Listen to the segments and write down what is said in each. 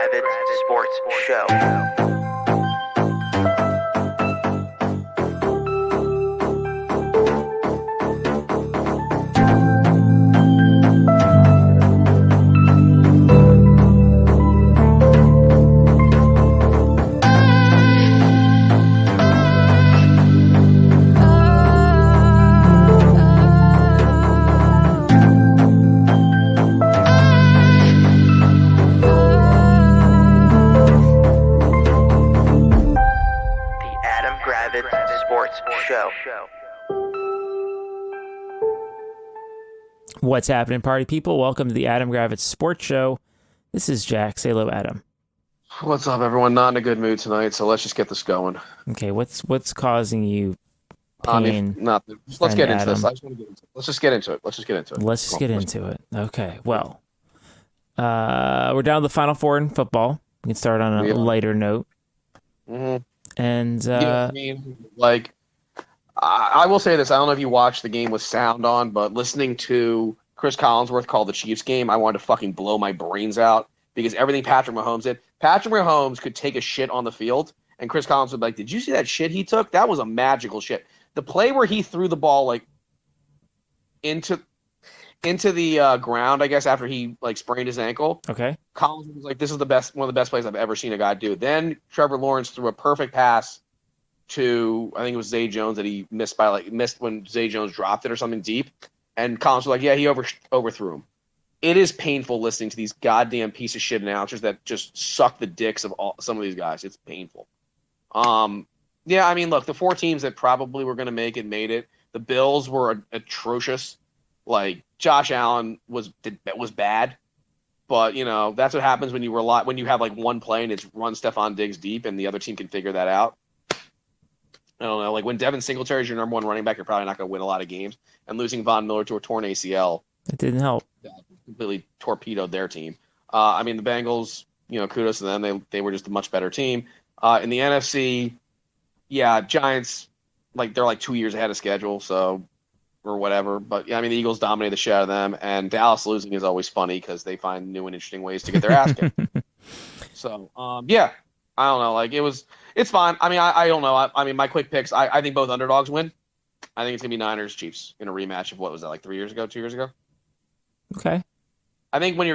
Gravitz Sports Show. What's happening, party people? Welcome to the Adam Gravitz Sports Show. This is Jack. Say hello, Adam. What's up, everyone? Not in a good mood tonight, so let's just get this going. Okay, what's causing you pain? Nothing. Let's get into Adam? this. Let's just get into it. Let's just get into it. Okay, well, we're down to the Final Four in football. We can start on a lighter note. Mm-hmm. And I will say this. I don't know if you watched the game with sound on, but listening to Chris Collinsworth call the Chiefs game, I wanted to fucking blow my brains out because everything Patrick Mahomes did. Patrick Mahomes could take a shit on the field, and Chris Collins would be like, "Did you see that shit he took? That was a magical shit." The play where he threw the ball like into the ground, I guess, after he like sprained his ankle. Okay. Collins was like, "This is one of the best plays I've ever seen a guy do." Then Trevor Lawrence threw a perfect pass to, I think it was Zay Jones that he missed when Zay Jones dropped it or something deep. And Collins was like, yeah, he overthrew him. It is painful listening to these goddamn piece of shit announcers that just suck the dicks of some of these guys. It's painful. Yeah, I mean, look, the four teams that probably were going to make it made it. The Bills were atrocious. Like, Josh Allen was bad. But, you know, that's what happens when you have like one play and it's run Stephon Diggs deep and the other team can figure that out. I don't know. Like when Devin Singletary is your number one running back, you're probably not going to win a lot of games. And losing Von Miller to a torn ACL, it didn't help. Completely torpedoed their team. I mean, the Bengals, you know, kudos to them. They were just a much better team. In the NFC, yeah, Giants, like they're like 2 years ahead of schedule, so or whatever. But yeah, I mean, the Eagles dominated the shit out of them, and Dallas losing is always funny because they find new and interesting ways to get their ass kicked. So yeah, I don't know. Like it's fine. I mean, I don't know. I mean, my quick picks. I think both underdogs win. I think it's gonna be Niners Chiefs in a rematch of what was that, like 2 years ago? Okay. I think when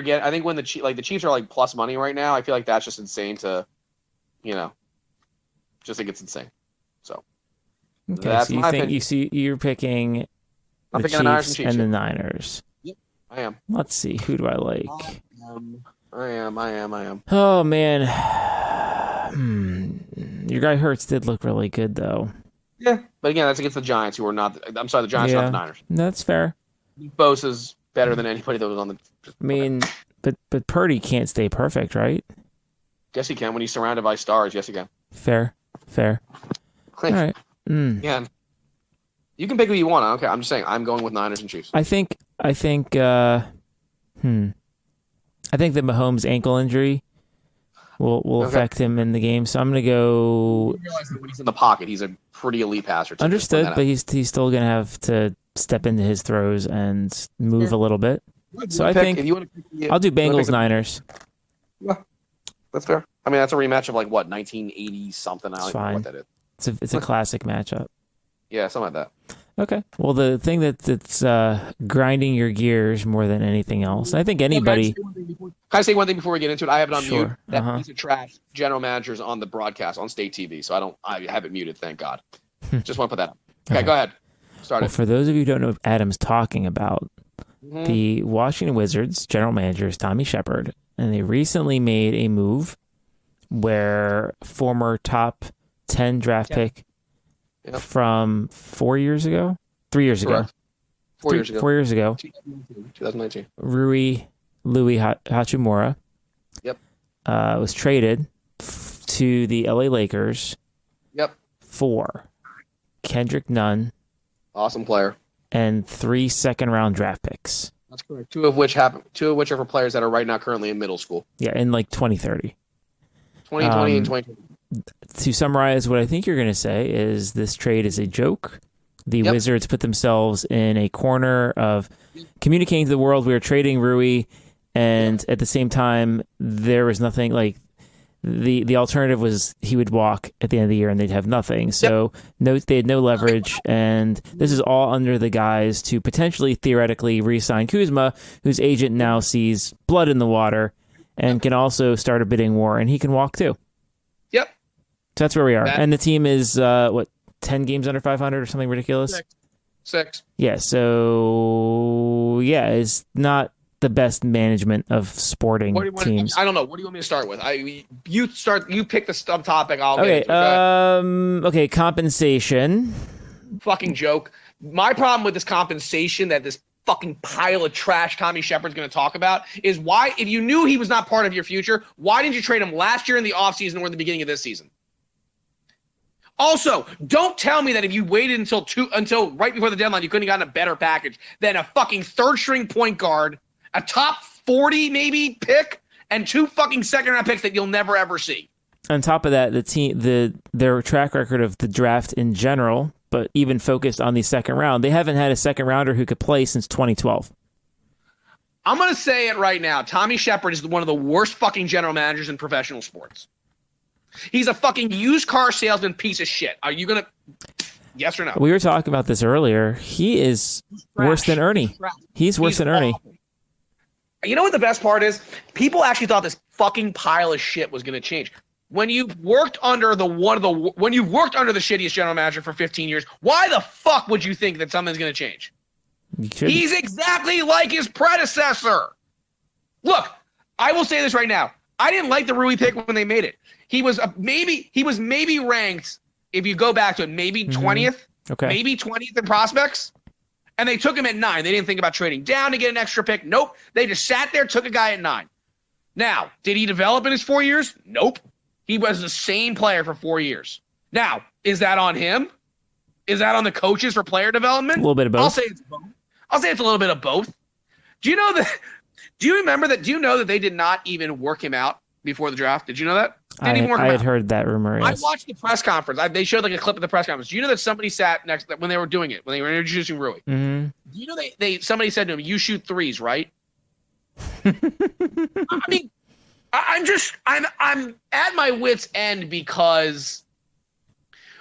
the Chiefs are like plus money right now, I feel like that's just insane to, you know, just think it's insane. So okay, that's so you my think opinion. you're picking I'm the picking the Niners Chiefs and Chiefs, and the yeah. Niners. Yep, I am. Let's see, who do I like? I am. Oh man, your guy Hurts did look really good though. Yeah, but again, that's against the Giants, who are not. I'm sorry, the Giants are not the Niners. That's fair. Bosa's better than anybody that was on the. I mean, but Purdy can't stay perfect, right? Yes, he can when he's surrounded by stars. Yes, he can. Fair. All right. Yeah. You can pick who you want. Okay, I'm just saying I'm going with Niners and Chiefs. I think the Mahomes ankle injury will affect him in the game. So I'm going to go. You realize that when he's in the pocket, he's a pretty elite passer. Understood, but he's still going to have to step into his throws and move a little bit. So I think I'll do Bengals Niners. Yeah, that's fair. I mean, that's a rematch of like what 1980 something. I don't know what that is. It's a classic matchup. Yeah, something like that. Okay. Well, the thing that's grinding your gears more than anything else, I think anybody. Can I say one thing before we get into it? I have it on mute. That piece of trash general managers on the broadcast on state TV, so I have it muted. Thank God. Just want to put that up. Okay, go ahead. Start it. For those of you who don't know what Adam's talking about, the Washington Wizards general manager is Tommy Shepard, and they recently made a move where former top 10 draft pick from 4 years ago, 3 years ago, 4 years ago, 2019, Louis Hachimura, was traded to the LA Lakers, for Kendrick Nunn, awesome player, and 3 second-round draft picks. That's correct. Two of which are for players that are right now currently in middle school. Yeah, in like 2030. 2020 and 2020. To summarize, what I think you're going to say is this trade is a joke. The Wizards put themselves in a corner of communicating to the world we are trading Rui, and at the same time, there was nothing like the alternative was he would walk at the end of the year and they'd have nothing. So they had no leverage, and this is all under the guise to potentially theoretically re-sign Kuzma, whose agent now sees blood in the water and can also start a bidding war, and he can walk too. Yep. So that's where we are. And the team is 10 games under 500 or something ridiculous? Six. Yeah, so it's not the best management of sporting teams. I don't know. What do you want me to start with? You pick the subtopic. Okay, compensation. Fucking joke. My problem with this compensation that this fucking pile of trash Tommy Shepard's going to talk about is why, if you knew he was not part of your future, why didn't you trade him last year in the offseason or in the beginning of this season? Also, don't tell me that if you waited until right before the deadline, you couldn't have gotten a better package than a fucking third-string point guard, a top 40 maybe pick, and 2 fucking second-round picks that you'll never ever see. On top of that, their track record of the draft in general, but even focused on the second round, they haven't had a second rounder who could play since 2012. I'm going to say it right now. Tommy Shepard is one of the worst fucking general managers in professional sports. He's a fucking used car salesman piece of shit. Are you going to... Yes or no? We were talking about this earlier. He is worse than Ernie. He's worse than Ernie. Awful. You know what the best part is? People actually thought this fucking pile of shit was going to change. When you've worked under the shittiest general manager for 15 years, why the fuck would you think that something's going to change? He's exactly like his predecessor. Look, I will say this right now. I didn't like the Rui pick when they made it. He was maybe ranked, if you go back to it, maybe 20th, maybe 20th in prospects. And they took him at 9. They didn't think about trading down to get an extra pick. Nope. They just sat there, took a guy at 9. Now, did he develop in his 4 years? Nope. He was the same player for 4 years. Now, is that on him? Is that on the coaches for player development? A little bit of both. I'll say it's both. I'll say it's a little bit of both. Do you know that they did not even work him out before the draft? Did you know that? I had heard that rumor. Yes. I watched the press conference. They showed like a clip of the press conference. Do you know that somebody sat next when they were doing it, when they were introducing Rui? Mm-hmm. Do you know somebody said to him, "You shoot threes, right?" I mean, I'm at my wit's end because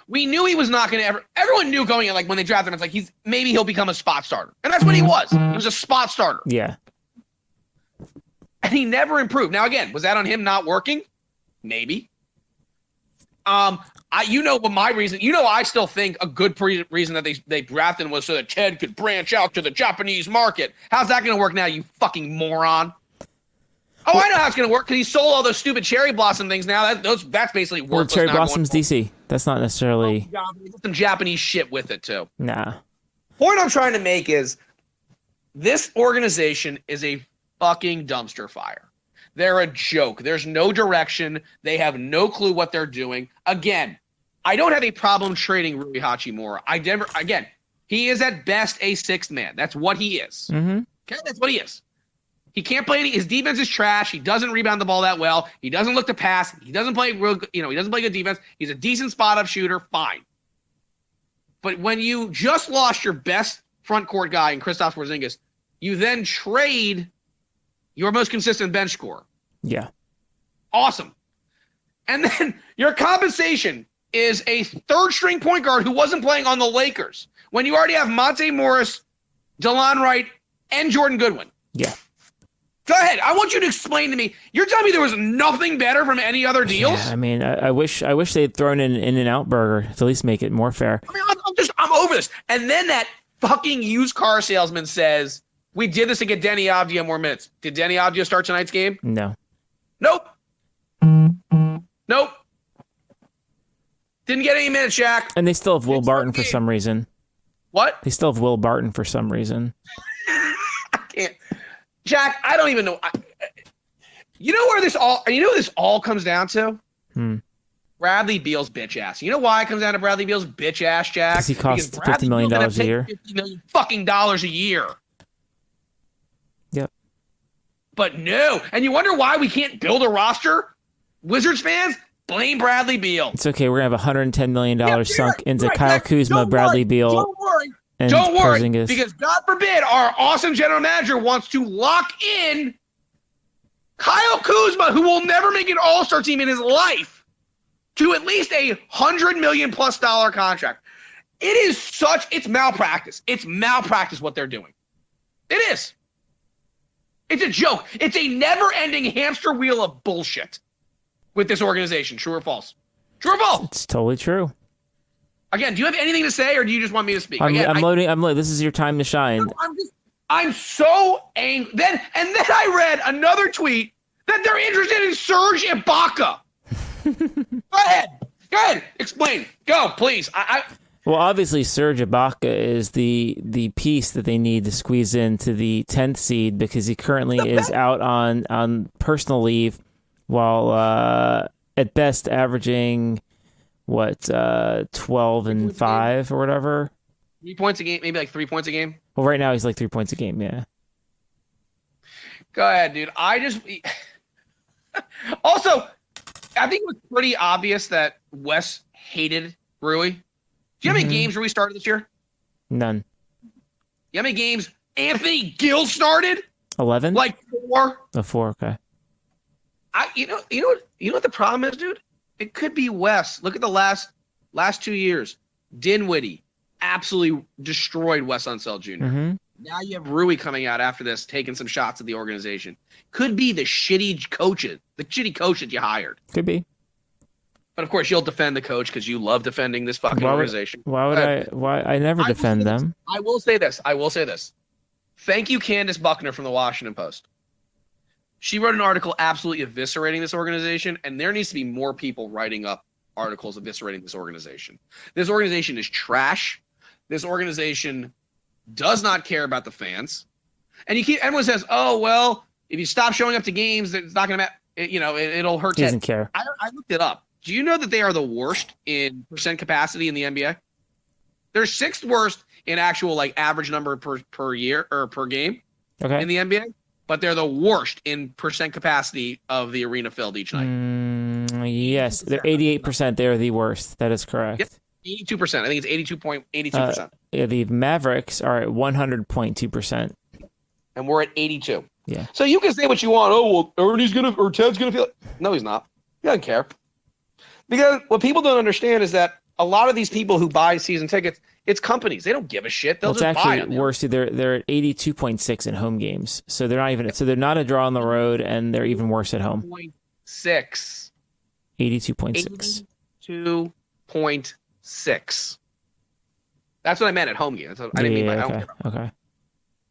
we knew he was not going to ever. Everyone knew going in, like when they drafted him, it's like maybe he'll become a spot starter, and that's what he was. He was a spot starter. Yeah. And he never improved. Now, again, was that on him not working? Maybe. What my reason. I still think a good reason that they drafted him was so that Ted could branch out to the Japanese market. How's that going to work now, you fucking moron? Oh, I know how it's going to work because he sold all those stupid cherry blossom things now. That's basically worthless. Well, cherry blossom's DC. That's not necessarily. Some Japanese shit with it too. Nah. Point I'm trying to make is this organization is a fucking dumpster fire. They're a joke. There's no direction. They have no clue what they're doing. Again, I don't have a problem trading Rui Hachimura. Again, he is at best a sixth man. That's what he is. Mm-hmm. Okay, that's what he is. He can't play his defense is trash. He doesn't rebound the ball that well. He doesn't look to pass. He doesn't play he doesn't play good defense. He's a decent spot up shooter, fine. But when you just lost your best front court guy in Kristaps Porzingis, you then trade your most consistent bench scorer. Yeah. Awesome. And then your compensation is a third-string point guard who wasn't playing on the Lakers when you already have Monte Morris, DeLon Wright, and Jordan Goodwin. Yeah. Go ahead. I want you to explain to me. You're telling me there was nothing better from any other deals? Yeah, I mean, I wish they'd thrown in an In-N-Out burger to at least make it more fair. I mean, I'm over this. And then that fucking used car salesman says, we did this to get Denny Avdia more minutes. Did Denny Avdia start tonight's game? No. Nope. Didn't get any minutes, Shaq. And they still have Will Barton for some reason. What? They still have Will Barton for some reason. I can't. Jack, I don't even know. You know where this all comes down to? Bradley Beal's bitch ass. You know why it comes down to Bradley Beal's bitch ass, Jack? Because he costs $50 million a year. $50 million fucking dollars a year. Yep. But no. And you wonder why we can't build a roster? Wizards fans, blame Bradley Beal. It's okay. We're going to have $110 million sunk into Kyle Kuzma, Bradley Beal. Don't worry. And don't worry, Porzingis. because God forbid our awesome general manager wants to lock in Kyle Kuzma, who will never make an All-Star team in his life, to at least a $100 million+ contract. It's malpractice. It's malpractice what they're doing. It is. It's a joke. It's a never-ending hamster wheel of bullshit with this organization. True or false? True or false? It's totally true. Again, do you have anything to say, or do you just want me to speak? I'm loading. This is your time to shine. I'm so angry. Then I read another tweet that they're interested in Serge Ibaka. Go ahead. Explain. Go, please. Well, obviously, Serge Ibaka is the piece that they need to squeeze into the 10th seed because he currently is out on personal leave, while at best averaging 12 and 5 or whatever. 3 points a game, maybe like 3 points a game. Well, right now he's like 3 points a game. Yeah. Go ahead, dude. Also, I think it was pretty obvious that Wes hated Rui. Do you have any games Rui started this year? None. You have any games Anthony Gill started? 11? Like 4? Oh, 4, okay. You know what the problem is, dude? It could be Wes. Look at the last 2 years. Dinwiddie absolutely destroyed Wes Unseld Jr. Mm-hmm. Now you have Rui coming out after this, taking some shots at the organization. Could be the shitty coach that you hired. Could be. But of course, you'll defend the coach because you love defending this fucking organization. Why I never defend them. I will say this. Thank you, Candace Buckner from the Washington Post. She wrote an article absolutely eviscerating this organization, and there needs to be more people writing up articles eviscerating this organization. This organization is trash. This organization does not care about the fans. And everyone says, "Oh, well, if you stop showing up to games, it's not going to matter. It'll hurt." He doesn't care. I looked it up. Do you know that they are the worst in percent capacity in the NBA? They're 6th worst in actual average number per year or per game in the NBA, but they're the worst in percent capacity of the arena filled each night. Yes, they're 88%. They're the worst. That is correct. Yep. 82%. I think it's 82.82%. The Mavericks are at 100.2%. And we're at 82. Yeah. So you can say what you want. Oh, well, Ted's gonna feel it. No, he's not. He doesn't care. Because what people don't understand is that a lot of these people who buy season tickets, it's companies. They don't give a shit. They'll just buy them. It's actually worse. They're at 82.6 in home games. So they're not even. So they're not a draw on the road, and they're even worse at home. 6. 82.6. 82.6. That's what I meant at home game. I didn't mean by home game. Okay.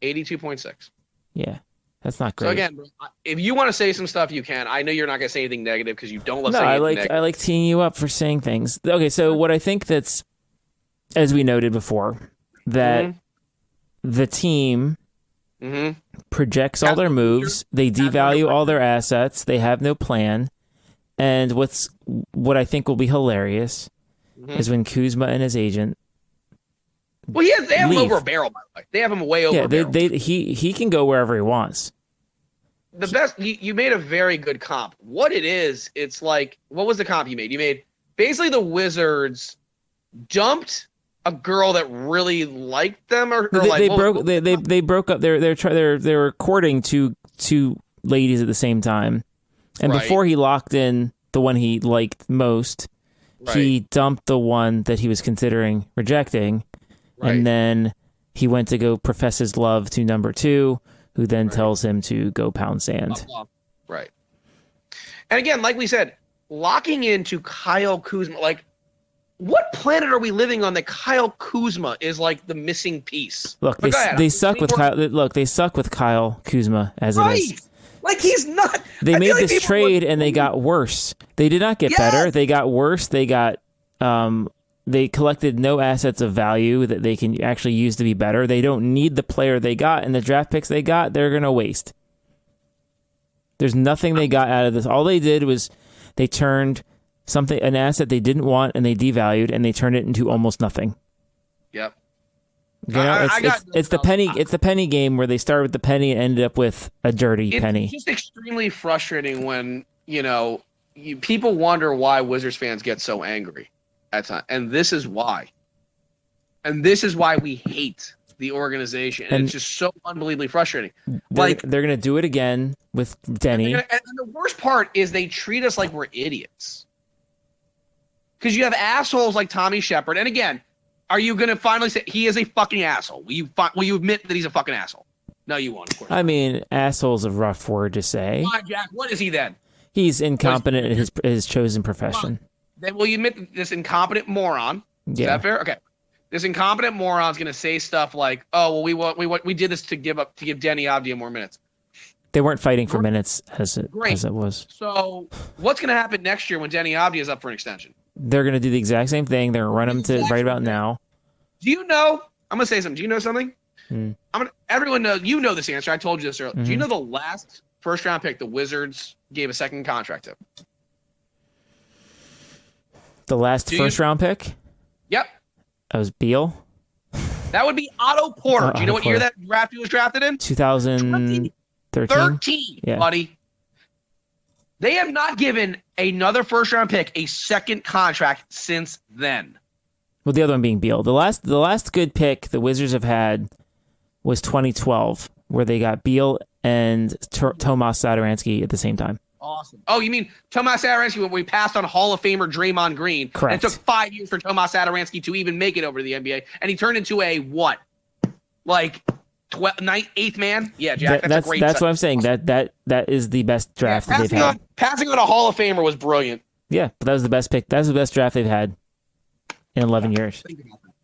82.6. Yeah. That's not great. So again, if you want to say some stuff, you can. I know you're not going to say anything negative because you don't love saying anything negative. I like teeing you up for saying things. Okay, so what I think that's, as we noted before, that the team projects all their moves, they devalue all their assets, they have no plan, and what I think will be hilarious is when Kuzma and his agent. Well, they have him over a barrel, by the way. They have him way over a barrel. He can go wherever he wants. The best, you made a very good comp. What it is, it's like, what was the comp you made? You made, basically the Wizards dumped a girl that really liked them, they broke up. They were courting two ladies at the same time, and before he locked in the one he liked most, he dumped the one that he was considering rejecting. And then he went to go profess his love to number 2, who then tells him to go pound sand. Right. And again, like we said, locking into Kyle Kuzma, what planet are we living on that Kyle Kuzma is like the missing piece? Look, they suck with Kyle. Look, they suck with Kyle Kuzma as it is. Like he's not. They made this trade and they got worse. They did not get better. They got worse. They got. They collected no assets of value that they can actually use to be better. They don't need the player they got, and the draft picks they got, they're going to waste. There's nothing they got out of this. All they did was they turned an asset they didn't want, and they devalued, and they turned it into almost nothing. Yep. It's the penny game where they started with the penny and ended up with a dirty penny. It's just extremely frustrating when people wonder why Wizards fans get so angry at times, and this is why. And this is why we hate the organization, and And- it's just so unbelievably frustrating. They're going to do it again with Denny. And the worst part is they treat us like we're idiots. Because you have assholes like Tommy Shepard, and again, are you going to finally say he is a fucking asshole? Will you admit that he's a fucking asshole? No, you won't. Of course. I mean, asshole's a rough word to say. Come on, Jack. What is he then? He's incompetent in his chosen profession. Then will you admit that this incompetent moron? Is Yeah. that fair? Okay. This incompetent moron's going to say stuff like, "Oh, well, we did this to give Denny Avdia more minutes." They weren't fighting for minutes as it Great. was. So what's going to happen next year when Denny Avdia is up for an extension? They're going to do the exact same thing. They're going to run him to right about now. Do you know? I'm going to say something. Do you know something? Hmm. Everyone knows. You know this answer. I told you this earlier. Do you Mhm. know the last first round pick the Wizards gave a second contract to? The last Do you- first round pick, Yep. that was Beal, That would be Otto Porter. Do you know Otto what year Porter. that draft he was drafted in? 2013. 13, Yeah. buddy. They have not given another first round pick a second contract since then. Well, the other one being Beal. The last good pick the Wizards have had was 2012, where they got Beal and Tomas Satoransky at the same time. Awesome. Oh, you mean Tomas Satoransky when we passed on Hall of Famer Draymond Green? Correct. And it took 5 years for Tomas Satoransky to even make it over to the NBA, and he turned into a what? Like 8th man? Yeah, Jack. That's a great. That's what I'm saying. That is the best draft that they've had. Passing on a Hall of Famer was brilliant. Yeah, but that was the best pick. That's the best draft they've had in 11 years.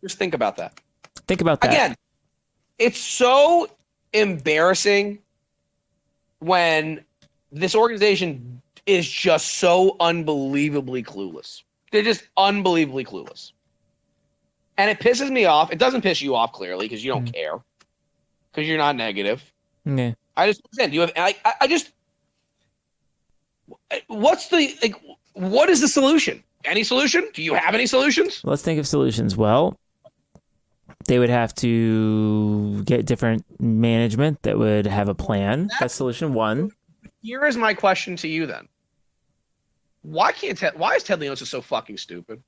Just think about that. Think about that. Again, it's so embarrassing when this organization is just so unbelievably clueless. They're just unbelievably clueless. And it pisses me off. It doesn't piss you off, clearly, because you don't care. Because you're not negative. Yeah. I just understand. You have. I just. What's the like? What is the solution? Any solution? Do you have any solutions? Let's think of solutions. Well, they would have to get different management that would have a plan. That's solution one. Here is my question to you then. Why is Ted Leonsis so fucking stupid?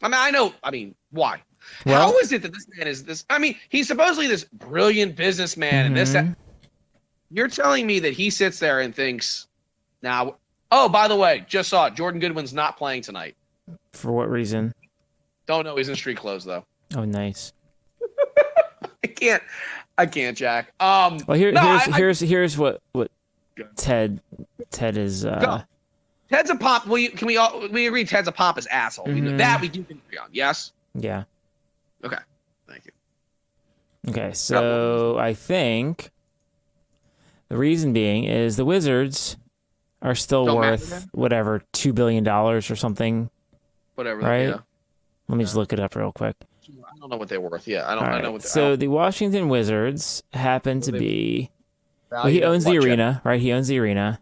Why? Well- How is it that this man is this? I mean, he's supposedly this brilliant businessman and this. Mhm. You're telling me that he sits there and thinks, now, oh, by the way, just saw it. Jordan Goodwin's not playing tonight. For what reason? Don't know. He's in street clothes, though. Oh, nice. I can't, Jack. Well, here's what Go. Ted is. Go. Ted's a pop. We agree Ted's a pompous asshole. Mhm. That we do agree on. Yes? Yeah. Okay. Thank you. Okay, so I think the reason being is the Wizards are still Don't matter worth then? whatever $2 billion or something. Whatever. Right? Yeah. Let me just look it up real quick. I don't know what they're worth. Yeah, I All know right. what. So the Washington Wizards happen to They- be. Well, he owns the arena, right? He owns the arena.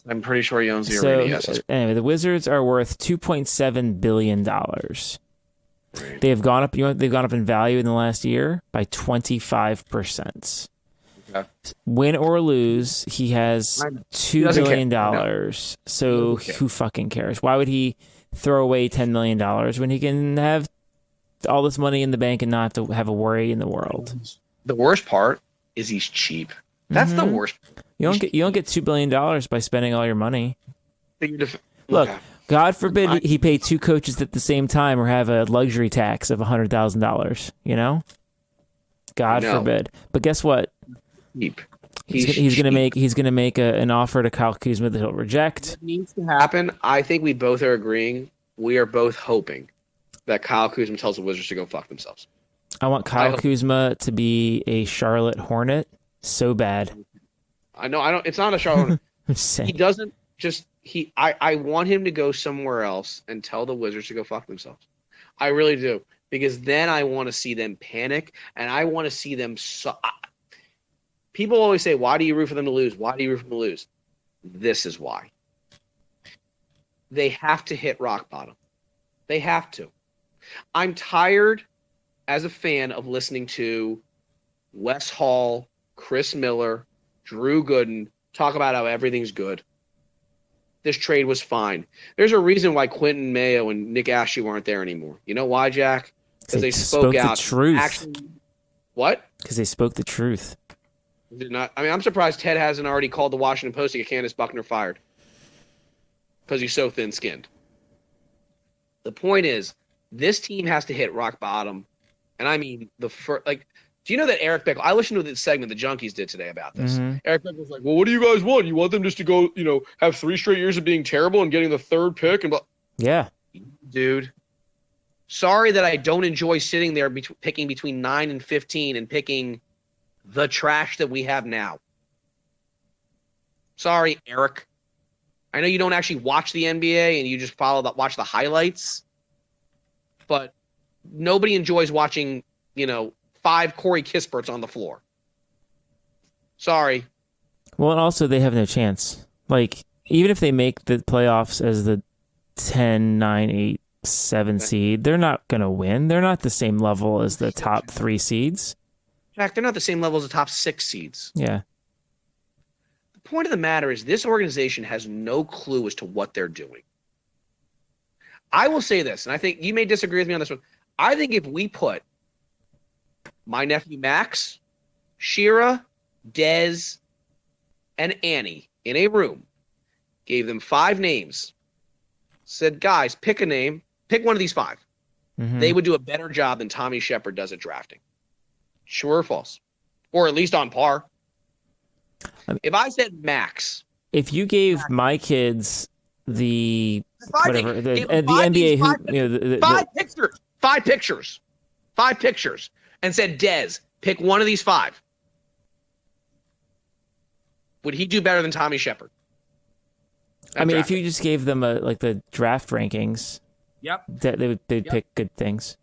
I'm pretty sure he owns the So arena. Yes. That's anyway, the Wizards are worth $2.7 billion. great. They have gone up. They've gone up in value in the last year by 25%. Okay. Win or lose, he has I know. $2 doesn't care. billion dollars. So Doesn't care. who fucking cares? Why would he throw away $10 million when he can have all this money in the bank and not have to have a worry in the world? The worst part is he's cheap. That's the Mhm. worst. You don't get $2 billion by spending all your money. Look, Okay. God forbid he pay two coaches at the same time or have a luxury tax of $100,000. You know, God No. forbid. But guess what? cheap. He's gonna cheap. make an offer to Kyle Kuzma that he'll reject. What needs to happen. I think we both are agreeing. We are both hoping that Kyle Kuzma tells the Wizards to go fuck themselves. I want Kyle hope- Kuzma to be a Charlotte Hornet so bad. I know. I don't. It's not a Charlotte. I'm just He saying. doesn't just he. I want him to go somewhere else and tell the Wizards to go fuck themselves. I really do, because then I want to see them panic and I want to see them. People always say, "Why do you root for them to lose? Why do you root for them to lose?" This is why. They have to hit rock bottom. They have to. I'm tired as a fan of listening to Wes Hall, Chris Miller, Drew Gooden talk about how everything's good. This trade was fine. There's a reason why Quentin Mayo and Nick Ashley weren't there anymore. You know why, Jack? Because they spoke the out. truth. Actually, What? Because they spoke the truth. Did not. I mean, I'm surprised Ted hasn't already called the Washington Post to get Candace Buckner fired because he's so thin-skinned. The point is, this team has to hit rock bottom, and I mean the first. Like, do you know that Eric Bickel? I listened to the segment the Junkies did today about this. Mm-hmm. Eric Bickel was like, "Well, what do you guys want? You want them just to go, have 3 straight years of being terrible and getting the 3rd pick?" And Yeah, dude, sorry that I don't enjoy sitting there picking between 9 and 15 and picking the trash that we have now. Sorry, Eric. I know you don't actually watch the NBA and you just watch the highlights, but nobody enjoys watching, 5 Corey Kisperts on the floor. Sorry. well, and also they have no chance. Like, even if they make the playoffs as the 10, 9, 8, 7 seed, they're not going to win. They're not the same level as the top 3 seeds. Jack, they're not the same level as the top 6 seeds. Yeah. The point of the matter is this organization has no clue as to what they're doing. I will say this, and I think you may disagree with me on this one. I think if we put my nephew Max, Shira, Dez, and Annie in a room, gave them 5 names, said, guys, pick a name, pick one of these 5. Mm-hmm. They would do a better job than Tommy Shepard does at drafting. True or false? Or at least on par. If I said Max. If you gave my kids the whatever the NBA 5 pictures and said, Dez, pick one of these 5. Would he do better than Tommy Shepard? I mean, if you just gave them the draft rankings, yep, they'd pick good things.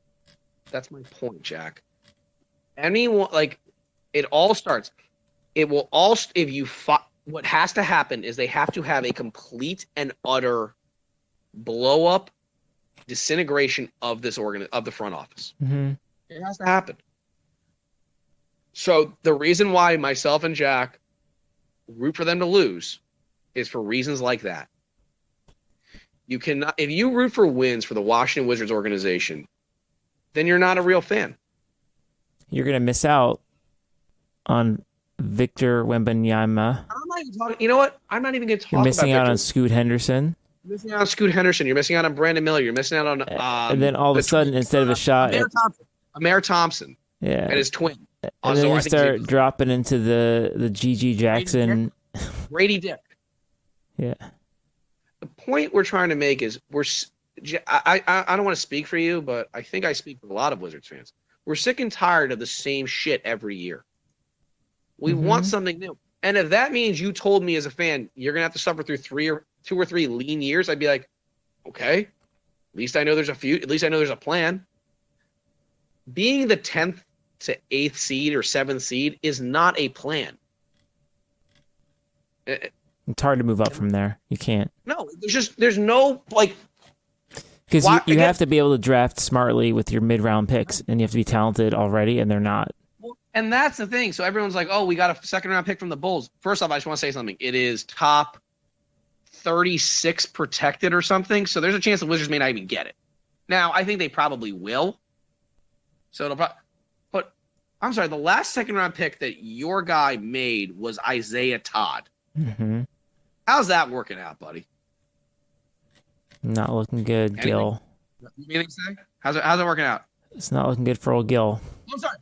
That's my point, Jack. Anyone it all starts. It will all what has to happen is they have to have a complete and utter blow up, disintegration of this of the front office. Mm-hmm. It has to happen. So the reason why myself and Jack root for them to lose is for reasons like that. You cannot, if you root for wins for the Washington Wizards organization, then you're not a real fan. You're going to miss out on Victor Wembanyama. I'm not even talking. You know what? I'm not even going to talk about. You're missing out Victor. on Scoot Henderson. You're missing out on Scoot Henderson. You're missing out on Brandon Miller. You're missing out on. And then all of a sudden, instead of a shot, Amir Thompson. Yeah, and his twin. And then you start dropping into the G.G. Jackson. Grady Dick. Yeah. The point we're trying to make is I don't want to speak for you, but I think I speak for a lot of Wizards fans. We're sick and tired of the same shit every year. We want something new. And if that means you told me as a fan, you're going to have to suffer through 2 or 3 lean years, I'd be like, okay, at least I know there's a plan. Being the 10th to 8th seed or 7th seed is not a plan. It's hard to move up from there. You can't. No, there's no because you have to be able to draft smartly with your mid-round picks, and you have to be talented already, and they're not. And that's the thing. So everyone's like, oh, we got a 2nd-round pick from the Bulls. First off, I just want to say something. It is top 36 protected or something, so there's a chance the Wizards may not even get it. Now, I think they probably will. So but I'm sorry, the last 2nd-round pick that your guy made was Isaiah Todd. Mm-hmm. How's that working out, buddy? Not looking good, Anything? Gil. Anything to say? How's it working out? It's not looking good for old Gil. I'm sorry.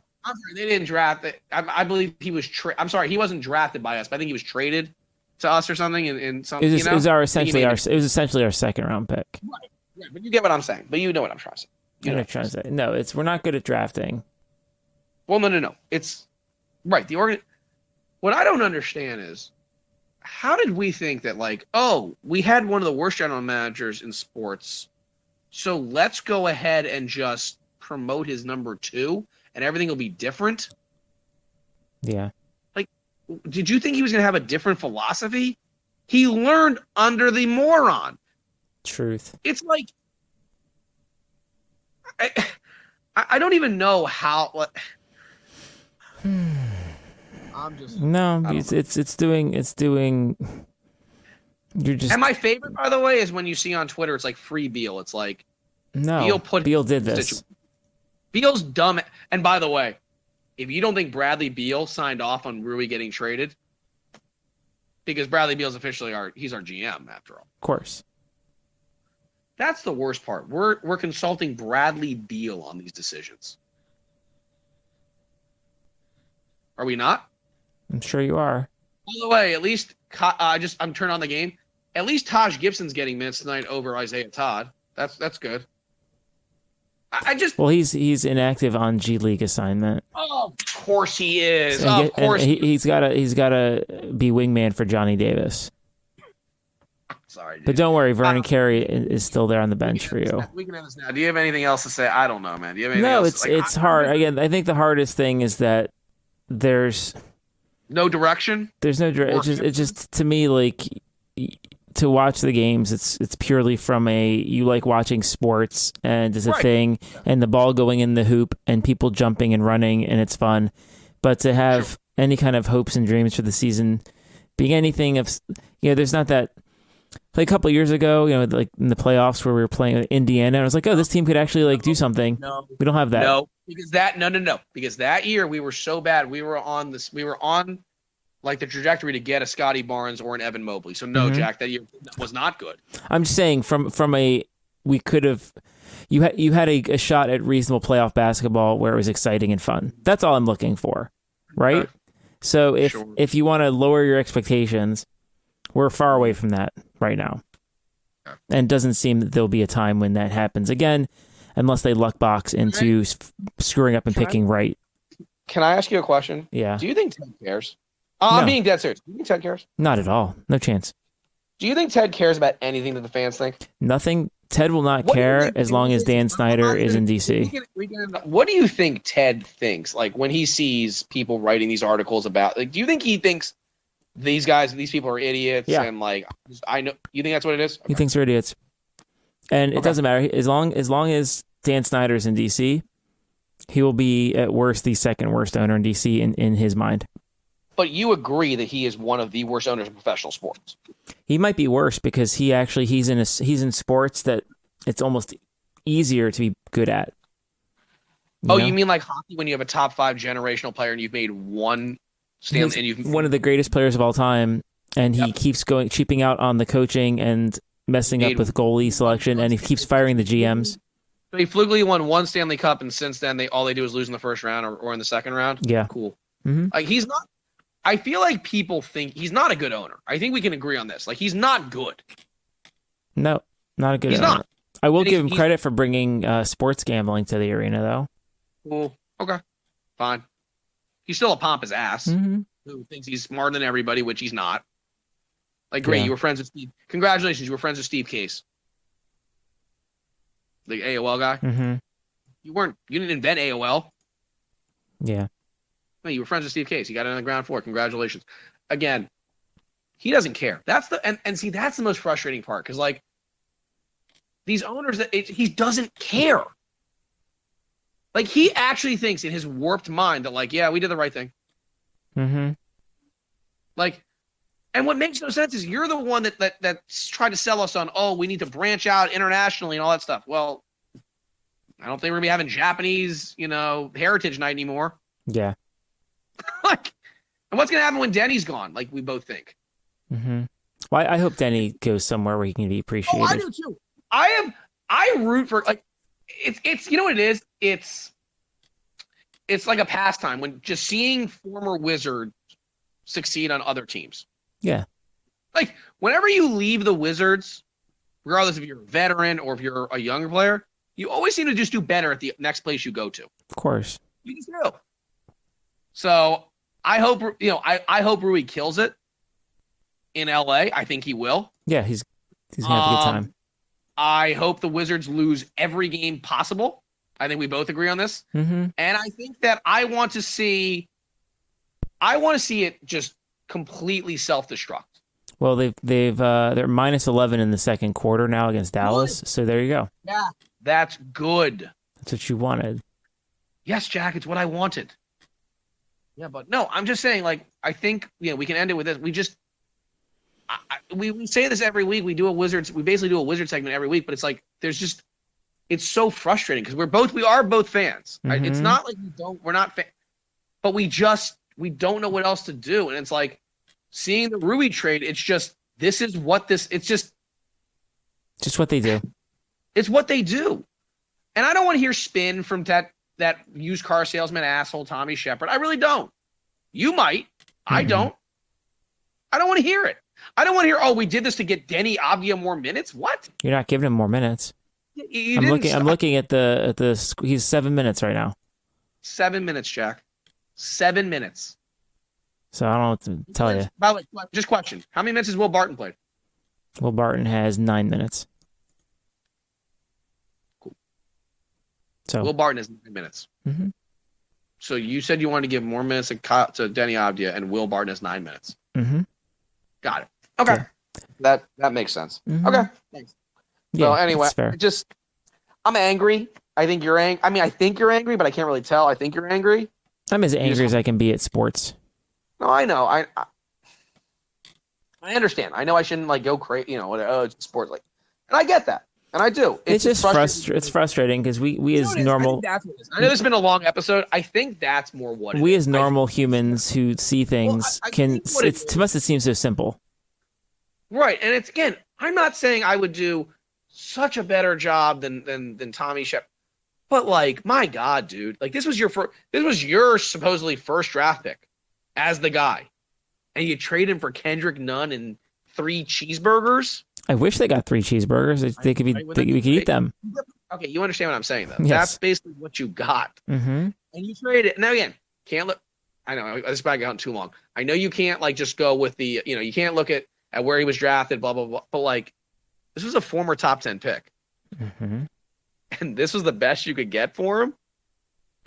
They didn't draft it. I believe he was. I'm sorry, he wasn't drafted by us. But I think he was traded to us or something. In some, it was essentially our 2nd-round pick. Right. But you get what I'm saying. But you know what I'm trying to say. No, we're not good at drafting. Well, no. It's right. What I don't understand is how did we think that we had one of the worst general managers in sports, so let's go ahead and just promote his number 2. And everything will be different? Yeah. Did you think he was going to have a different philosophy? He learned under the moron. Truth. It's I don't even know how. I'm just. No, it's doing. You're just. And my favorite, by the way, is when you see on Twitter, it's like free Beal. It's like no. Beal did this. Beal's dumb. And by the way, if you don't think Bradley Beal signed off on Rui getting traded, because Bradley Beal's officially he's our GM after all. Of course. That's the worst part. We're consulting Bradley Beal on these decisions. Are we not? I'm sure you are. By the way, at least I'm turning on the game. At least Taj Gibson's getting minutes tonight over Isaiah Todd. That's good. Well, he's inactive on G League assignment. Oh, of course he is. And of course he's gotta be wingman for Johnny Davis. Sorry, dude. But don't worry, Vernon Carey is still there on the bench for you. We can end this now. Do you have anything else to say? I don't know, man. Do you have anything No, else? it's hard. Again, I think the hardest thing is that there's no direction. There's no direction. It's just to me, like, to watch the games, it's purely from you like watching sports and it's a thing, and the ball going in the hoop and people jumping and running and it's fun. But to have any kind of hopes and dreams for the season being anything of, there's not that. Like a couple of years ago, like in the playoffs where we were playing with Indiana, I was like, oh, this team could actually like do something. No, we don't have that. No, because because that year we were so bad. We were on like the trajectory to get a Scotty Barnes or an Evan Mobley. So no, Jack, that year was not good. I'm just saying we could have, you had a shot at reasonable playoff basketball where it was exciting and fun. That's all I'm looking for, right? Okay. So if you want to lower your expectations, we're far away from that right now. Okay. And it doesn't seem that there'll be a time when that happens again, unless they luck box into screwing up and picking right. Can I ask you a question? Yeah. Do you think Ted cares? No. I'm being dead serious. Do you think Ted cares? Not at all. No chance. Do you think Ted cares about anything that the fans think? Nothing. Ted will not care as long as Dan Snyder is in DC. What do you think Ted thinks? Like when he sees people writing these articles about, like, do you think he thinks these people are idiots? Yeah. And like, I know, you think that's what it is? Okay. He thinks they're idiots. And it doesn't matter. As long as Dan Snyder's in DC, he will be at worst the second worst owner in DC in his mind. But you agree that he is one of the worst owners of professional sports. He might be worse because he's in sports that it's almost easier to be good at. You mean like hockey when you have a top 5 generational player and you've made one stand and you've one of the greatest players of all time, and he keeps cheaping out on the coaching and messing up with goalie selection, and he keeps firing the GMs. So he flugely won one Stanley Cup, and since then all they do is lose in the first round or in the second round. Yeah, cool. Mm-hmm. Like he's not. I feel like people think he's not a good owner. I think we can agree on this. Like he's not good. No, not a good owner. Not. I will give him credit for bringing sports gambling to the arena, though. Cool. Okay. Fine. He's still a pompous ass who thinks he's smarter than everybody, which he's not. Like, great, you were friends with Steve. Congratulations, you were friends with Steve Case. The AOL guy. Mm-hmm. You didn't invent AOL. Yeah. No, you were friends with Steve Case. You got it on the ground floor. Congratulations. Again, he doesn't care. That's the most frustrating part. Because like these owners he doesn't care. Like he actually thinks in his warped mind that like, yeah, we did the right thing. Mm-hmm. Like, and what makes no sense is you're the one that's tried to sell us on, we need to branch out internationally and all that stuff. Well, I don't think we're gonna be having Japanese, heritage night anymore. Yeah. Like, and what's gonna happen when Denny's gone? Like we both think. Mm-hmm. Well, I hope Denny goes somewhere where he can be appreciated. I do too. I root for like it's you know what it is? It's like a pastime when just seeing former Wizards succeed on other teams. Yeah. Like whenever you leave the Wizards, regardless if you're a veteran or if you're a younger player, you always seem to just do better at the next place you go to. Of course. You just do. So I hope I hope Rui kills it in LA. I think he will. Yeah, he's gonna have a good time. I hope the Wizards lose every game possible. I think we both agree on this. Mm-hmm. And I think that I want to see it just completely self-destruct. Well, they're minus 11 in the second quarter now against Dallas. Good. So there you go. Yeah, that's good. That's what you wanted. Yes, Jack, it's what I wanted. Yeah, but no, I'm just saying, like, I think, we can end it with this. We just, we say this every week. We basically do a Wizard segment every week, but it's like, it's so frustrating because we are both fans. Right? Mm-hmm. It's not like we're not but we don't know what else to do. And it's like seeing the Rui trade. It's just it's what they do. It's what they do. And I don't want to hear spin from that used car salesman asshole Tommy Shepard. I really don't. You might. I don't. I don't want to hear it. I don't want to hear, oh, we did this to get Denny Avdia more minutes. What? You're not giving him more minutes. I'm looking at the he's 7 minutes right now. 7 minutes, Jack. 7 minutes. So I don't know what to tell you. By the way, just question. How many minutes has Will Barton played? Will Barton has 9 minutes. Cool. So Will Barton has 9 minutes. Mm-hmm. So you said you wanted to give more minutes to Denny Avdia, and Will Barton has 9 minutes. Mm-hmm. Got it. Okay. Yeah. That makes sense. Mm-hmm. Okay. Thanks. Yeah, so anyway, I'm angry. I think you're angry. I mean, I think you're angry, but I can't really tell. I think you're angry. I'm as angry as I can be at sports. No, I know. I understand. I know I shouldn't go crazy. It's sport, and I get that, and I do. It's just frustrating. It's frustrating because we as normal. I know this has been a long episode. I think that's more what it is. We as normal humans who see things to us it seems so simple. Right, and it's again. I'm not saying I would do such a better job than Tommy Shepard, but my God, dude, this was your supposedly first draft pick as the guy, and you trade him for Kendrick Nunn and 3 cheeseburgers. I wish they got 3 cheeseburgers. We could eat them. Okay, you understand what I'm saying, though. Yes. That's basically what you got. Mm-hmm. And you trade it. Now, again, can't look. I know, this bag got too long. I know you can't, just go with the, you can't look at where he was drafted, blah, blah, blah. But, this was a former top 10 pick. Mm-hmm. And this was the best you could get for him?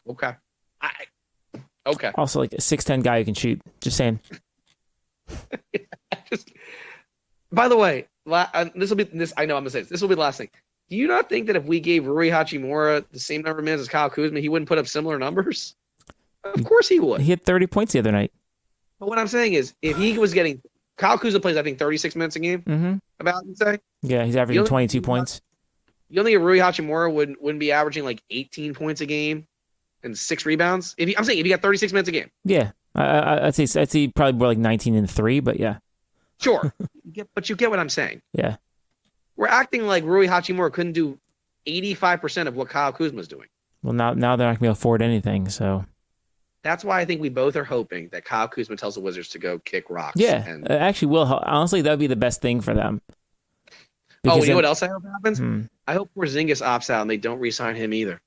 Okay. Okay. Also, a 6'10" guy who can shoot. Just saying. By the way, this will be this. I know I'm gonna say this. This will be the last thing. Do you not think that if we gave Rui Hachimura the same number of minutes as Kyle Kuzma, he wouldn't put up similar numbers? Of course he would. He had 30 points the other night. But what I'm saying is, if he was getting Kyle Kuzma plays, I think 36 minutes a game. Mm-hmm. About you say. Yeah, he's averaging 22 points. You don't think Rui Hachimura wouldn't be averaging 18 points a game and 6 rebounds? I'm saying if he got 36 minutes a game. Yeah, I'd say probably more 19 and 3, but yeah. Sure, but you get what I'm saying. Yeah, we're acting like Rui Hachimura couldn't do 85% of what Kyle Kuzma's doing. Well, now they're not going to be able to afford anything, so. That's why I think we both are hoping that Kyle Kuzma tells the Wizards to go kick rocks. Yeah, actually will. Honestly, that would be the best thing for them. You know what else I hope happens? I hope Porzingis opts out and they don't re-sign him either.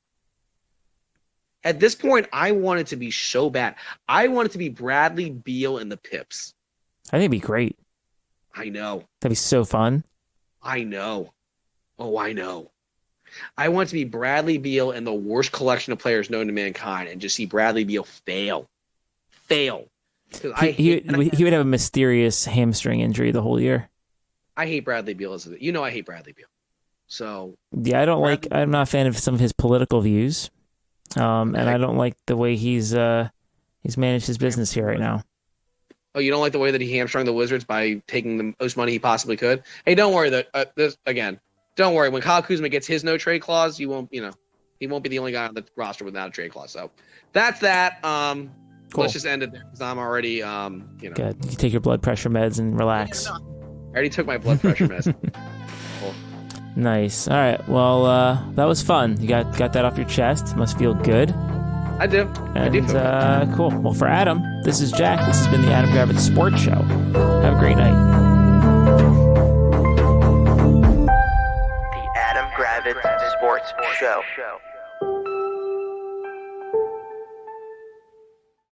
At this point, I want it to be so bad. I want it to be Bradley Beal and the Pips. I think it'd be great. I know. That'd be so fun. I know. Oh, I know. I want it to be Bradley Beal and the worst collection of players known to mankind and just see Bradley Beal fail. He would have a mysterious hamstring injury the whole year. I hate Bradley Beal. I hate Bradley Beal. So yeah, I'm not a fan of some of his political views. And I don't like the way he's managed his business here right now. Oh, you don't like the way that he hamstrung the Wizards by taking the most money he possibly could? Hey, don't worry. Don't worry. When Kyle Kuzma gets his no trade clause, he won't be the only guy on the roster without a trade clause. So that's that. Cool. Let's just end it there because I'm already, Good. You take your blood pressure meds and relax. Yeah, no, I already took my blood pressure meds. Cool. Nice. All right. Well, that was fun. You got that off your chest. Must feel good. I do. And cool. Well, for Adam, this is Jack. This has been the Adam Gravitz Sports Show. Have a great night. The Adam Gravitz Sports Show.